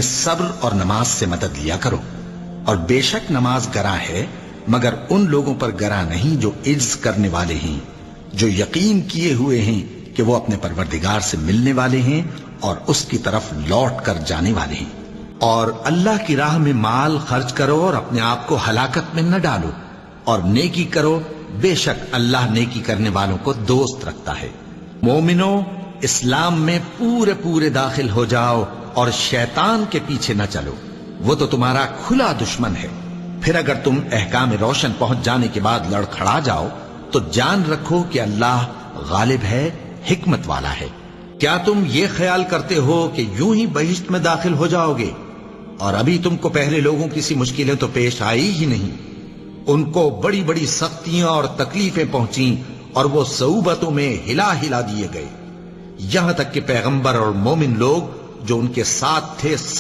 सब्र और नमाज से मदद लिया करो। और बेशक नमाज गरा है, मगर उन लोगों पर गरा नहीं जो इज्ज करने वाले हैं, जो यकीन किए हुए हैं कि वो अपने परवरदिगार से मिलने वाले हैं और उसकी तरफ लौट कर जाने वाले हैं। और अल्लाह की राह में माल खर्च करो और अपने आप को हलाकत में न डालो, और नेकी करो, बेशक अल्लाह नेकी करने वालों को दोस्त रखता है। मोमिनो, इस्लाम में पूरे पूरे दाखिल हो जाओ और शैतान के पीछे न चलो, वो तो तुम्हारा खुला दुश्मन है। फिर अगर तुम अहकाम रोशन पहुंच जाने के बाद लड़खड़ा जाओ तो जान रखो कि अल्लाह गालिब है, हिकमत वाला है। क्या तुम ये ख्याल करते हो कि यूं ही बहिश्त में दाखिल हो जाओगे और अभी तुमको पहले लोगों की सी मुश्किलें तो पेश आई ही नहीं। उनको बड़ी बड़ी सख्तियां और तकलीफें पहुंची और वो सऊबतों में हिला हिला दिए गए, यहां तक कि पैगंबर और मोमिन लोग जो उनके साथ थे